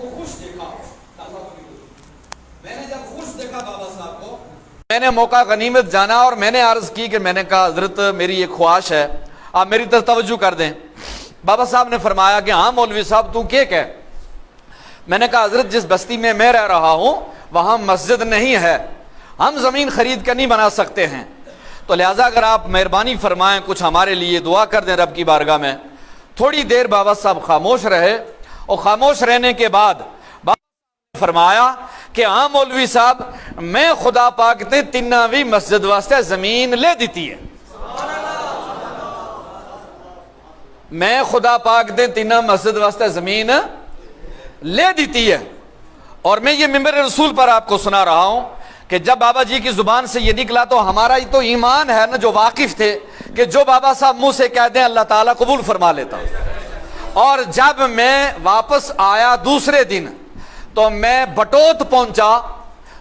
کو خوش دیکھا, میں نے جب خوش دیکھا بابا صاحب کو, میں نے موقع غنیمت جانا اور میں نے عرض کی کہ میں نے کہا حضرت میری ایک خواہش ہے, آپ میری طرف توجہ کر دیں. بابا صاحب نے فرمایا کہ ہاں مولوی صاحب تو کیا کہ. میں نے کہا حضرت جس بستی میں میں رہ رہا ہوں وہاں مسجد نہیں ہے, ہم زمین خرید کر نہیں بنا سکتے ہیں, تو لہٰذا اگر آپ مہربانی فرمائیں کچھ ہمارے لیے دعا کر دیں رب کی بارگاہ میں. تھوڑی دیر بابا صاحب خاموش رہے, اور خاموش رہنے کے بعد بابا صاحب نے فرمایا کہ ہاں مولوی صاحب میں خدا پاک نے تیناوی مسجد واسطے زمین لے دیتی ہے, میں خدا پاک نے تینا مسجد واسطے زمین لے دیتی ہے. اور میں یہ ممبر رسول پر آپ کو سنا رہا ہوں کہ جب بابا جی کی زبان سے یہ نکلا تو ہمارا ہی تو ایمان ہے نا, جو واقف تھے کہ جو بابا صاحب منہ سے کہہ دیں اللہ تعالیٰ قبول فرما لیتا. اور جب میں واپس آیا دوسرے دن تو میں بٹوت پہنچا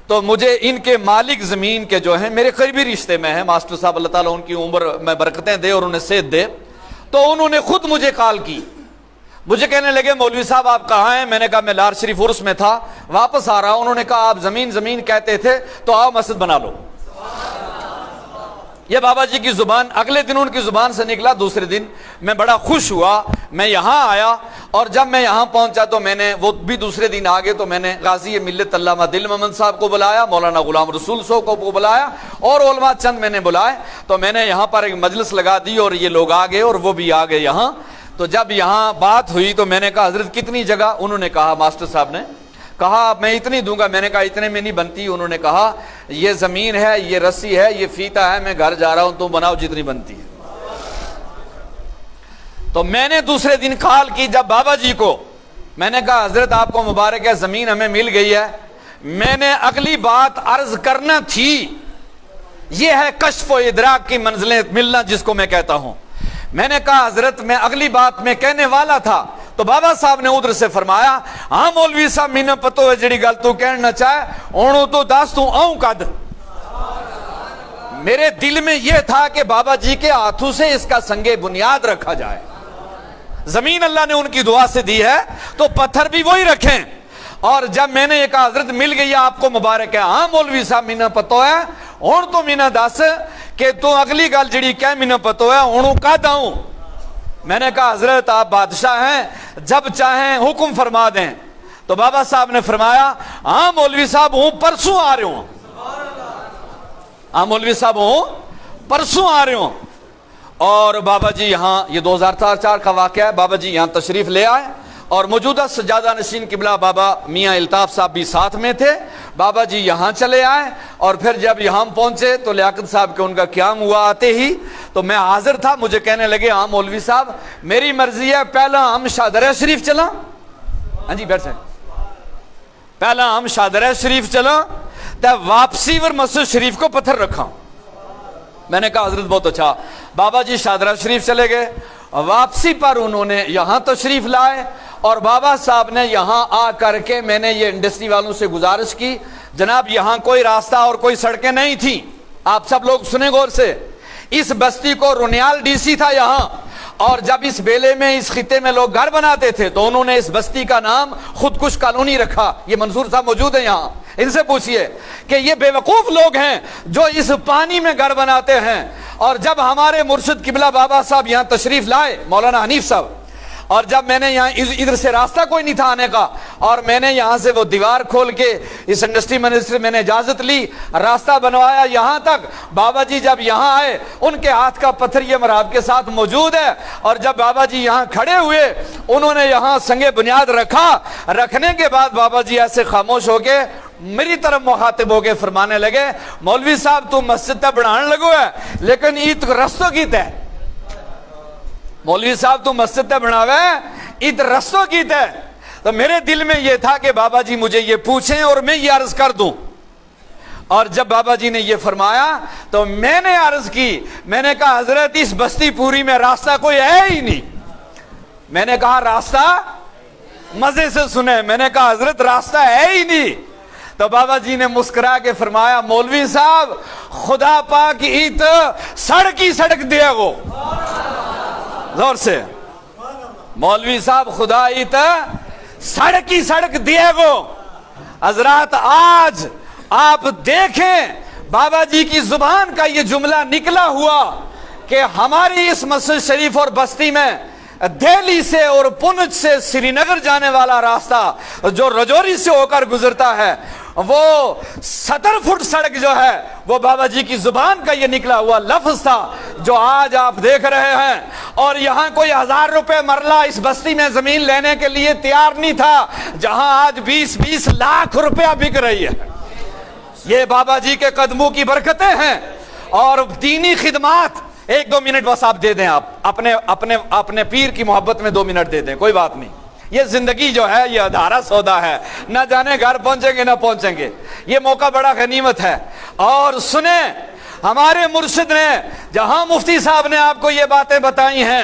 تو مجھے ان کے مالک زمین کے جو ہیں میرے قریبی رشتے میں ہیں, ماسٹر صاحب اللہ تعالیٰ ان کی عمر میں برکتیں دے اور انہیں صحت دے, تو انہوں نے خود مجھے کال کی, مجھے کہنے لگے مولوی صاحب آپ کہاں ہیں. میں نے کہا میں لار شریف عرس میں تھا, واپس آ رہا ہوں. انہوں نے کہا آپ زمین زمین کہتے تھے تو آؤ مسجد بنا لو. یہ بابا جی کی زبان اگلے دن ان کی زبان سے نکلا. دوسرے دن میں بڑا خوش ہوا, میں یہاں آیا, اور جب میں یہاں پہنچا تو میں نے وہ بھی دوسرے دن آگے تو میں نے غازی ملت علامہ دل محمد صاحب کو بلایا, مولانا غلام رسول صاحب کو بلایا, اور علماء چند میں نے بلائے. تو میں نے یہاں پر ایک مجلس لگا دی اور یہ لوگ آ گئے اور وہ بھی آ گئے یہاں. تو جب یہاں بات ہوئی تو میں نے کہا حضرت کتنی جگہ. انہوں نے کہا, ماسٹر صاحب نے کہا میں اتنی دوں گا. میں نے کہا اتنے میں نہیں بنتی. انہوں نے کہا یہ زمین ہے, یہ رسی ہے, یہ فیتا ہے, میں گھر جا رہا ہوں, تم بناؤ جتنی بنتی ہے. تو میں نے دوسرے دن کال کی جب بابا جی کو, میں نے کہا حضرت آپ کو مبارک ہے زمین ہمیں مل گئی ہے. میں نے اگلی بات عرض کرنا تھی, یہ ہے کشف و ادراک کی منزلیں ملنا جس کو میں کہتا ہوں. میں نے کہا حضرت میں اگلی بات میں کہنے والا تھا, تو بابا صاحب نے ادھر سے فرمایا ہاں مولوی صاحب مینوں پتو ہے جڑی گل تو کہنا چاہے اونوں تو دس تو آؤں کد. میرے دل میں یہ تھا کہ بابا جی کے ہاتھوں سے اس کا سنگ بنیاد رکھا جائے. زمین اللہ نے ان کی دعا سے دی ہے تو پتھر بھی وہی رکھیں. اور جب میں نے یہ کہا حضرت مل گئی آپ کو مبارک ہے, ہاں مولوی صاحب مینوں پتو ہے, ہن تو مینوں دس کہ تو اگلی گل جڑی کہ مینوں پتو ہے ہن کد آؤں. میں نے کہا حضرت آپ بادشاہ ہیں, جب چاہیں حکم فرما دیں. تو بابا صاحب نے فرمایا ہاں مولوی صاحب ہوں پرسوں آ رہے ہوں, ہاں مولوی صاحب ہوں پرسوں آ رہے ہوں. اور بابا جی یہاں, یہ 2004 کا واقعہ ہے, بابا جی یہاں تشریف لے آئے اور موجودہ سجادہ نشین قبلہ بابا میاں الطاف صاحب بھی ساتھ میں تھے. بابا جی یہاں چلے آئے اور پھر جب یہاں پہنچے تو لیاقت صاحب کے ان کا قیام ہوا آتے ہی, تو میں حاضر تھا. مجھے کہنے لگے ہاں مولوی صاحب میری مرضی ہے پہلا ہم شادرہ شریف چلا. ہاں جی بیٹھ سکتے, پہلا ہم شادرہ شریف چلا تو واپسی پر مسجد شریف کو پتھر رکھا. میں نے کہا حضرت بہت اچھا. بابا جی شادرہ شریف چلے گئے, واپسی پر انہوں نے یہاں تشریف لائے, اور بابا صاحب نے یہاں آ کر کے, میں نے یہ انڈسٹری والوں سے گزارش کی جناب یہاں کوئی راستہ اور کوئی سڑکیں نہیں تھیں. آپ سب لوگ سنیں غور سے, اس بستی کو رونیال ڈی سی تھا یہاں, اور جب اس بیلے میں اس خطے میں لوگ گھر بناتے تھے تو انہوں نے اس بستی کا نام خودکش کالونی رکھا. یہ منصور صاحب موجود ہیں یہاں, ان سے پوچھئے کہ یہ بے وقوف لوگ ہیں جو اس پانی میں گھر بناتے ہیں. اور جب ہمارے مرشد قبلہ بابا صاحب یہاں تشریف لائے, مولانا حنیف صاحب, اور جب میں نے یہاں ادھر سے راستہ کوئی نہیں تھا آنے کا, اور میں نے یہاں سے وہ دیوار کھول کے اس انڈسٹری منسٹری میں نے اجازت لی, راستہ بنوایا یہاں تک. بابا جی جب یہاں آئے ان کے ہاتھ کا پتھر یہ مراب کے ساتھ موجود ہے, اور جب بابا جی یہاں کھڑے ہوئے انہوں نے یہاں سنگ بنیاد رکھا. رکھنے کے بعد بابا جی ایسے خاموش ہو کے میری طرف مخاطب ہو کے فرمانے لگے مولوی صاحب تو مسجد تے بنان لگو ہے لیکن عید رستوں کی تے, مولوی صاحب تو مسجد تے بناوے عید رستوں کی تے. تو میرے دل میں یہ تھا کہ بابا جی مجھے یہ پوچھیں اور میں یہ عرض کر دوں. اور جب بابا جی نے یہ فرمایا تو میں نے عرض کی, میں نے کہا حضرت اس بستی پوری میں راستہ کوئی ہے ہی نہیں. میں نے کہا راستہ, مزے سے سنے, میں نے کہا حضرت راستہ ہے ہی نہیں. تو بابا جی نے مسکرا کے فرمایا مولوی صاحب خدا پاک ایت سڑک ہی سڑک دے گو. زور سے, مولوی صاحب خدا ایت سڑک ہی سڑک دیے گو. حضرات آج آپ دیکھیں بابا جی کی زبان کا یہ جملہ نکلا ہوا کہ ہماری اس مسجد شریف اور بستی میں دہلی سے اور پونچھ سے سری نگر جانے والا راستہ جو رجوری سے ہو کر گزرتا ہے، وہ 70 فٹ سڑک جو ہے وہ بابا جی کی زبان کا یہ نکلا ہوا لفظ تھا جو آج آپ دیکھ رہے ہیں. اور یہاں کوئی 1000 روپے مرلہ اس بستی میں زمین لینے کے لیے تیار نہیں تھا، جہاں آج 20-20 لاکھ روپیہ بک رہی ہے. یہ بابا جی کے قدموں کی برکتیں ہیں. اور دینی خدمات 1-2 منٹ بس آپ دے دیں، آپ اپنے پیر کی محبت میں 2 منٹ دے دیں، کوئی بات نہیں. یہ زندگی جو ہے یہ ادھارا سودا ہے، نہ جانے گھر پہنچیں گے نہ پہنچیں گے. یہ موقع بڑا غنیمت ہے. اور سنیں، ہمارے مرشد نے جہاں مفتی صاحب نے آپ کو یہ باتیں بتائی ہیں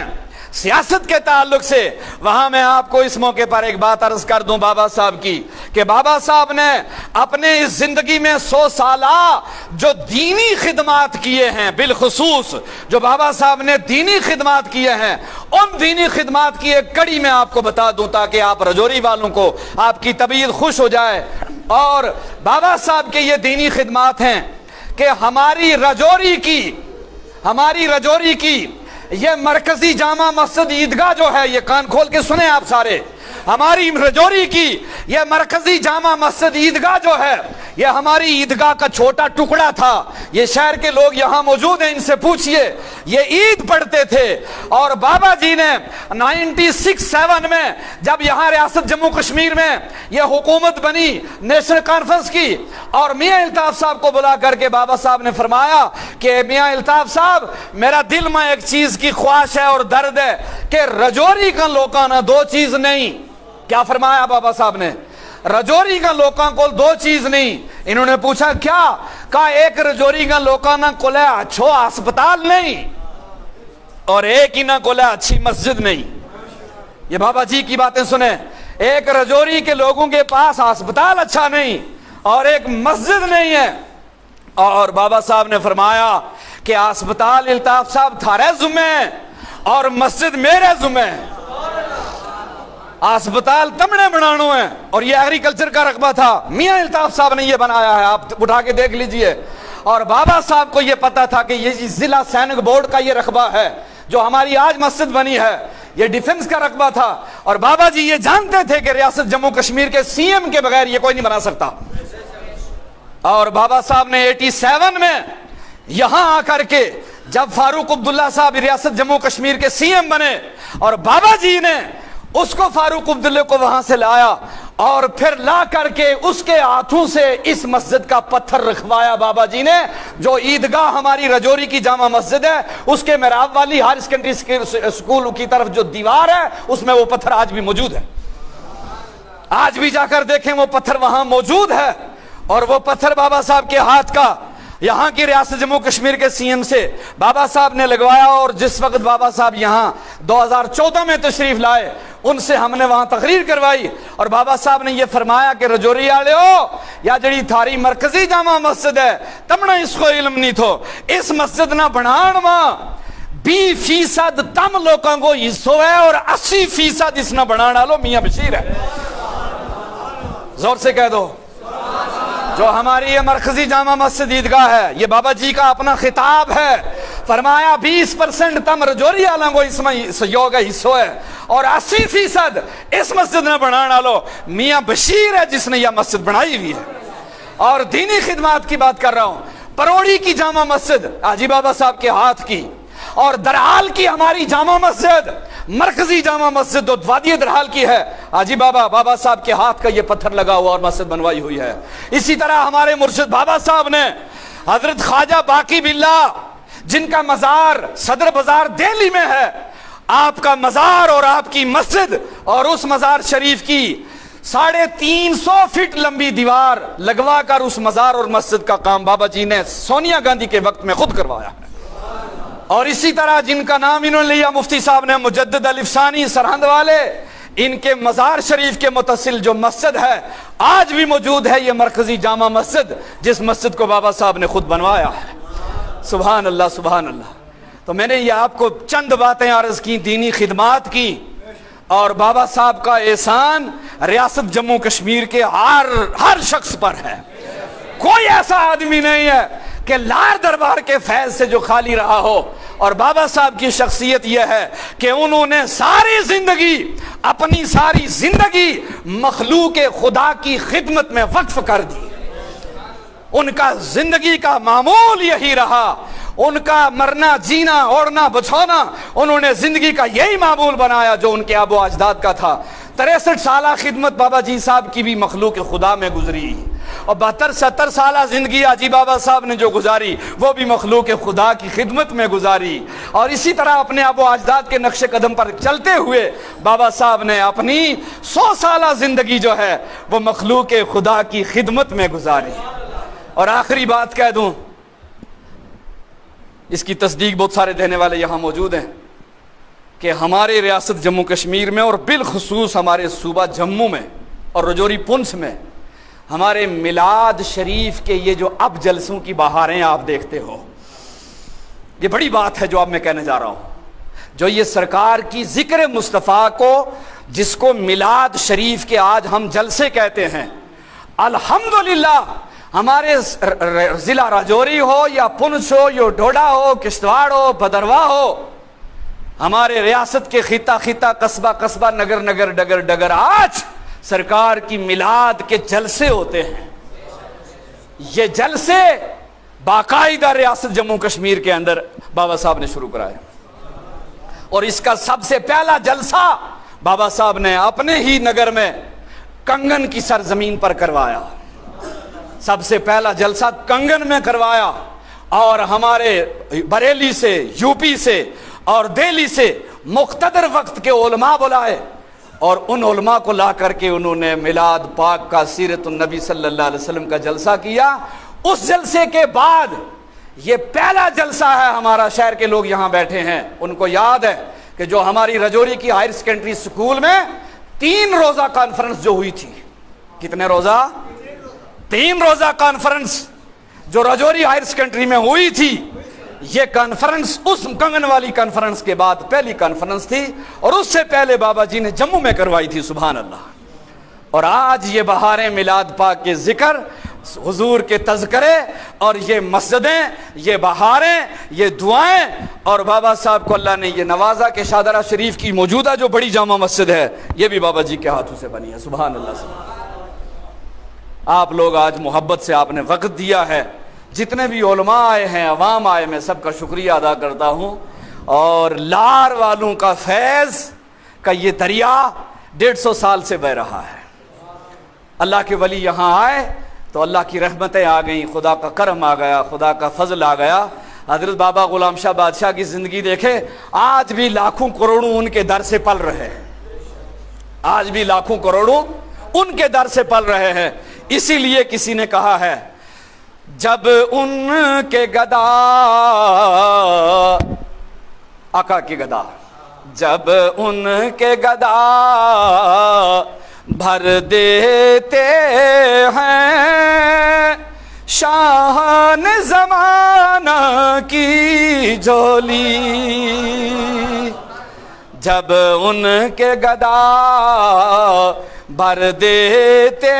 سیاست کے تعلق سے، وہاں میں آپ کو اس موقع پر ایک بات عرض کر دوں بابا صاحب کی، کہ بابا صاحب نے اپنے اس زندگی میں 100 سالہ جو دینی خدمات کیے ہیں، بالخصوص جو بابا صاحب نے دینی خدمات کیے ہیں، ان دینی خدمات کی ایک کڑی میں آپ کو بتا دوں تاکہ آپ رجوری والوں کو آپ کی طبیعت خوش ہو جائے. اور بابا صاحب کے یہ دینی خدمات ہیں کہ ہماری رجوری کی یہ مرکزی جامع مسجد عیدگاہ جو ہے، یہ کان کھول کے سنیں آپ سارے، ہماری رجوری کی یہ مرکزی جامع مسجد عیدگاہ جو ہے، یہ ہماری عیدگاہ کا چھوٹا ٹکڑا تھا. یہ شہر کے لوگ یہاں موجود ہیں، ان سے پوچھئے، یہ عید پڑھتے تھے. اور بابا جی نے 96-7 میں جب یہاں ریاست جموں کشمیر میں یہ حکومت بنی نیشنل کانفرنس کی، اور میاں الطاف صاحب کو بلا کر کے بابا صاحب نے فرمایا کہ میاں الطاف صاحب، میرا دل میں ایک چیز کی خواہش ہے اور درد ہے کہ رجوری کا لوکاں نہ 2 چیز نہیں. کیا فرمایا بابا صاحب نے؟ رجوری کا لوکاں کو 2 چیز نہیں. انہوں نے پوچھا کیا؟ کہا ایک رجوری کا لوکاں نہ کولے اچھو ہسپتال نہیں، اور ایک ہی نہ کولے اچھی مسجد نہیں. یہ بابا جی کی باتیں سنیں. ایک رجوری کے لوگوں کے پاس ہسپتال اچھا نہیں اور ایک مسجد نہیں ہے. اور بابا صاحب نے فرمایا کہ ہسپتال الطاف صاحب تھارے ذمہ اور مسجد میرے ذمہ. ہسپتال تمنے بنانو ہے، اور یہ ایگریکلچر کا رقبہ تھا، میاں الطاف صاحب نے یہ بنایا ہے، آپ اٹھا کے دیکھ لیجئے. اور بابا صاحب کو یہ پتا تھا کہ یہ ضلع سینک بورڈ کا یہ رقبہ ہے جو ہماری آج مسجد بنی ہے، یہ ڈیفنس کا رقبہ تھا. اور بابا جی یہ جانتے تھے کہ ریاست جموں کشمیر کے سی ایم کے بغیر یہ کوئی نہیں بنا سکتا. اور بابا صاحب نے 87 میں یہاں آ کر کے جب فاروق عبداللہ صاحب ریاست جموں کشمیر کے سی ایم بنے، اور بابا جی نے اس کو فاروق عبداللہ کو وہاں سے لایا اور پھر لا کر کے اس کے ہاتھوں سے اس مسجد کا پتھر رکھوایا بابا جی نے. جو عیدگاہ ہماری رجوری کی جامع مسجد ہے، اس کے محراب والی ہائر سیکنڈری اسکول کی طرف جو دیوار ہے، اس میں وہ پتھر آج بھی موجود ہے. آج بھی جا کر دیکھیں وہ پتھر وہاں موجود ہے. اور وہ پتھر بابا صاحب کے ہاتھ کا یہاں کی ریاست جموں کشمیر کے سی ایم سے بابا صاحب نے لگوایا. اور جس وقت بابا صاحب یہاں 2014 میں تشریف لائے، ان سے ہم نے وہاں تقریر کروائی، اور بابا صاحب نے یہ فرمایا کہ رجوری آلے ہو یا جڑی تھاری مرکزی جامع مسجد ہے تمنا اس کو علم نہیں تھو، اس مسجد نہ بنان ماں 20% تم لوگوں کو حصہ ہے اور 80% اس نہ بنانا لو میاں بشیر ہے. زور سے کہہ دو. جو ہماری یہ مرکزی جامع مسجد عیدگاہ ہے، یہ بابا جی کا اپنا خطاب ہے. فرمایا 20% تم رجوری آلوں کو اس میں سہیوگ ہے، حصہ ہے، اور 80% اس مسجد نے بنانا لو میاں بشیر ہے جس نے یہ مسجد بنائی ہوئی ہے. اور دینی خدمات کی بات کر رہا ہوں. پروڑی کی جامع مسجد حاجی بابا صاحب کے ہاتھ کی، اور درحال کی ہماری جامع مسجد مرکزی جامع مسجد وادی درحال کی ہے، حاجی بابا صاحب کے ہاتھ کا یہ پتھر لگا ہوا اور مسجد بنوائی ہوئی ہے. اسی طرح ہمارے مرشد بابا صاحب نے حضرت خواجہ باقی باللہ جن کا مزار صدر بازار دہلی میں ہے، آپ کا مزار اور آپ کی مسجد اور اس مزار شریف کی 350 فٹ لمبی دیوار لگوا کر اس مزار اور مسجد کا کام بابا جی نے سونیا گاندھی کے وقت میں خود کروایا ہے. اور اسی طرح جن کا نام انہوں نے لیا مفتی صاحب نے، مجدد الف ثانی سرہند والے، ان کے مزار شریف کے متصل جو مسجد ہے آج بھی موجود ہے، یہ مرکزی جامع مسجد جس مسجد کو بابا صاحب نے خود بنوایا ہے. سبحان اللہ سبحان اللہ. تو میں نے یہ آپ کو چند باتیں عرض کی، دینی خدمات کی، اور بابا صاحب کا احسان ریاست جموں کشمیر کے ہر شخص پر ہے. کوئی ایسا آدمی نہیں ہے کہ لار دربار کے فیض سے جو خالی رہا ہو. اور بابا صاحب کی شخصیت یہ ہے کہ انہوں نے اپنی ساری زندگی مخلوق خدا کی خدمت میں وقف کر دی. ان کا زندگی کا معمول یہی رہا. ان کا مرنا جینا اوڑھنا بچھونا انہوں نے زندگی کا یہی معمول بنایا جو ان کے آبا و اجداد کا تھا. 63 سالہ خدمت بابا جی صاحب کی بھی مخلوق خدا میں گزری, اور 72-70 سالہ زندگی حاجی بابا صاحب نے جو گزاری وہ بھی مخلوق خدا کی خدمت میں گزاری. اور اسی طرح اپنے آبا و اجداد کے نقش قدم پر چلتے ہوئے بابا صاحب نے اپنی 100 سالہ زندگی جو ہے وہ مخلوق خدا کی خدمت میں گزاری. اور آخری بات کہہ دوں, اس کی تصدیق بہت سارے دینے والے یہاں موجود ہیں, کہ ہمارے ریاست جموں کشمیر میں اور بالخصوص ہمارے صوبہ جموں میں اور رجوری پونچھ میں ہمارے میلاد شریف کے یہ جو اب جلسوں کی بہاریں آپ دیکھتے ہو, یہ بڑی بات ہے جو اب میں کہنے جا رہا ہوں. جو یہ سرکار کی ذکر مصطفیٰ کو, جس کو میلاد شریف کے آج ہم جلسے کہتے ہیں, الحمدللہ ہمارے ضلع راجوری ہو یا پونچھ ہو یا ڈوڈا ہو, کشتواڑ ہو, بھدرواہ ہو, ہمارے ریاست کے خطہ خطہ, قصبہ قصبہ, نگر نگر, ڈگر ڈگر آج سرکار کی میلاد کے جلسے ہوتے ہیں. یہ جلسے باقاعدہ ریاست جموں کشمیر کے اندر بابا صاحب نے شروع کرایا, اور اس کا سب سے پہلا جلسہ بابا صاحب نے اپنے ہی نگر میں کنگن کی سرزمین پر کروایا. سب سے پہلا جلسہ کنگن میں کروایا, اور ہمارے بریلی سے, یو پی سے اور دہلی سے مقتدر وقت کے علماء بلائے, اور ان علماء کو لا کر کے انہوں نے میلاد پاک کا, سیرت النبی صلی اللہ علیہ وسلم کا جلسہ کیا. اس جلسے کے بعد یہ پہلا جلسہ ہے, ہمارا شہر کے لوگ یہاں بیٹھے ہیں, ان کو یاد ہے کہ جو ہماری رجوری کی ہائر سیکنڈری سکول میں 3 روزہ کانفرنس جو ہوئی تھی, کتنے روزہ؟ 3 روزہ کانفرنس جو رجوری ہائر سیکنڈری میں ہوئی تھی, یہ کانفرنس اس کنگن والی کانفرنس کے بعد پہلی کانفرنس تھی, اور اس سے پہلے بابا جی نے جموں میں کروائی تھی. سبحان اللہ. اور آج یہ بہاریں میلاد پاک کے ذکر, حضور کے تذکرے, اور یہ مسجدیں, یہ بہاریں, یہ دعائیں, اور بابا صاحب کو اللہ نے یہ نوازا کہ شاہدرہ شریف کی موجودہ جو بڑی جامع مسجد ہے یہ بھی بابا جی کے ہاتھوں سے بنی ہے. سبحان اللہ. آپ لوگ آج محبت سے آپ نے وقت دیا ہے, جتنے بھی علماء آئے ہیں, عوام آئے, میں سب کا شکریہ ادا کرتا ہوں. اور لار والوں کا فیض کا یہ دریا 150 سال سے بہ رہا ہے. اللہ کے ولی یہاں آئے تو اللہ کی رحمتیں آ گئیں, خدا کا کرم آ گیا, خدا کا فضل آ گیا. حضرت بابا غلام شاہ بادشاہ کی زندگی دیکھے, آج بھی لاکھوں کروڑوں ان کے در سے پل رہے ہیں, آج بھی لاکھوں کروڑوں ان کے در سے پل رہے ہیں. اسی لیے کسی نے کہا ہے, جب ان کے گدا, آقا کی گدا, جب ان کے گدا بھر دیتے ہیں شاہان زمانہ کی جھولی, جب ان کے گدا بھر دیتے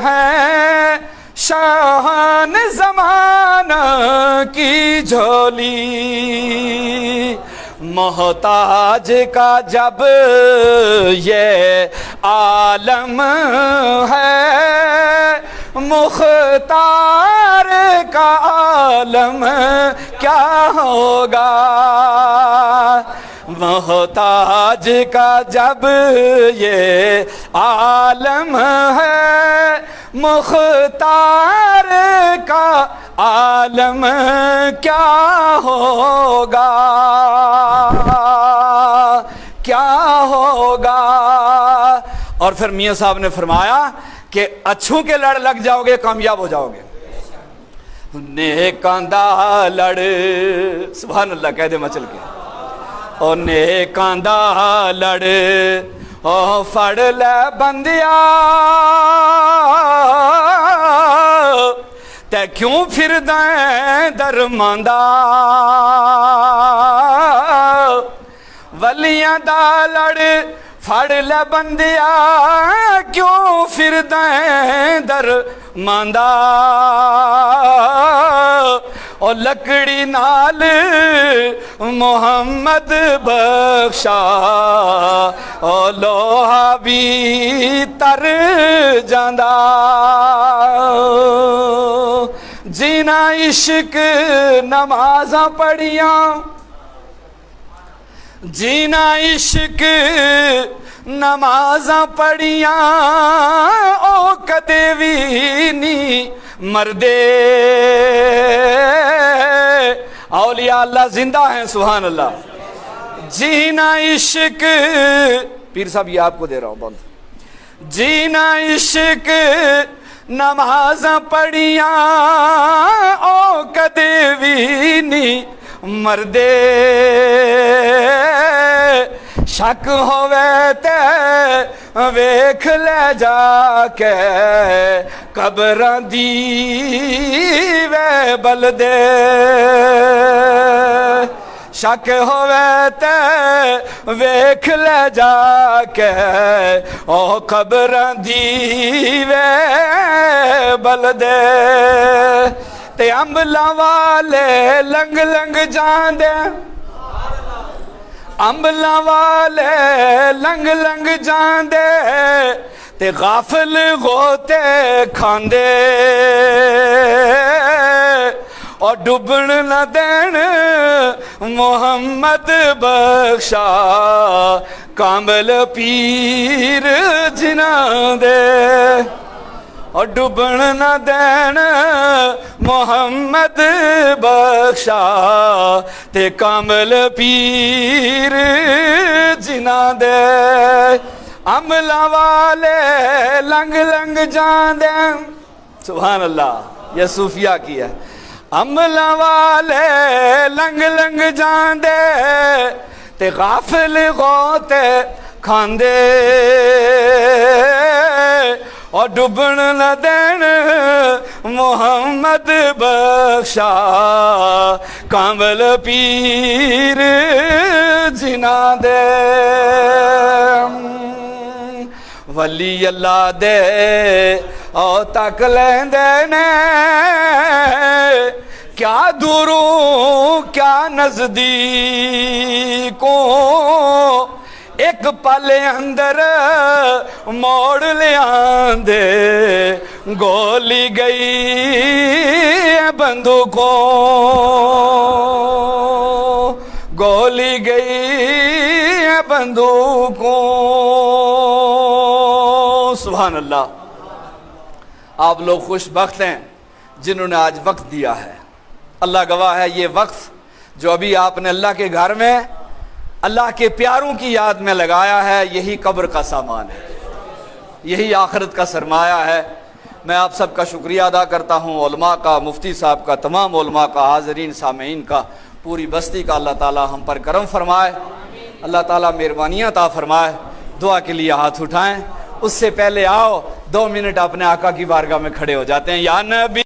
ہیں شاہان زمانہ کی جھولی, محتاج کا جب یہ عالم ہے, مختار کا عالم کیا ہوگا. محتاج کا جب یہ عالم ہے, مختار کا عالم کیا ہوگا, کیا ہوگا. اور پھر میاں صاحب نے فرمایا کہ اچھوں کے لڑ لگ جاؤ گے کامیاب ہو جاؤ گے, نیکاں دا لڑ, سبحان اللہ کہہ دے مچل کے, او نیکاں دا لڑ او فڑ لے بندیا تے کیوں پھر دیں درماندہ, ولیاں دا لڑ پھڑ لے بندیا کیوں پھردیں در ماندا او لکڑی نال محمد بخشا او لوہا بھی تر جاندا جینا عشق نمازاں پڑھیاں جینا عشق نمازاں پڑھیاں او کدے بھی نہیں مردے اولیاء اللہ زندہ ہیں سبحان اللہ جینا عشق پیر صاحب یہ آپ کو دے رہا ہوں بند جینا عشق نمازاں پڑھیاں او کدے بھی نہیں مردے شک ہووے تے ویکھ لے جا کے قبراں دی وے بلدے شک ہووے تے ویکھ لے جا کے او قبراں دی وے بلدے تے امبلاں والے لنگ لنگ جاندے امبلاں والے لنگ لنگ جاندے تے غافل غوطے کھاندے اور ڈبن نہ دین محمد بخشا کامل پیر جناں دے اور ڈبن نہ دین محمد بخشا تے کامل پیر جناں دے عملہ والے لنگ لنگ جان دے سبحان اللہ یہ صوفیہ کی ہے عملہ والے لنگ لنگ جان دے تے غافل غوطے کھاندے اور ڈبن نہ دین محمد بخشا کامل پیر جناں دے ولی اللہ دے او تک لیندے نے کیا دوروں کیا نزدیکوں ایک پلے اندر موڑ لے آندے گولی گئی بندوقوں گولی گئی بندوقوں سبحان اللہ آپ لوگ خوش بخت ہیں جنہوں نے آج وقت دیا ہے اللہ گواہ ہے یہ وقت جو ابھی آپ نے اللہ کے گھر میں اللہ کے پیاروں کی یاد میں لگایا ہے یہی قبر کا سامان ہے یہی آخرت کا سرمایہ ہے میں آپ سب کا شکریہ ادا کرتا ہوں علماء کا مفتی صاحب کا تمام علماء کا حاضرین سامعین کا پوری بستی کا اللہ تعالی ہم پر کرم فرمائے اللہ تعالی مہربانیاں عطا فرمائے دعا کے لیے ہاتھ اٹھائیں اس سے پہلے آؤ 2 منٹ اپنے آقا کی بارگاہ میں کھڑے ہو جاتے ہیں یا نبی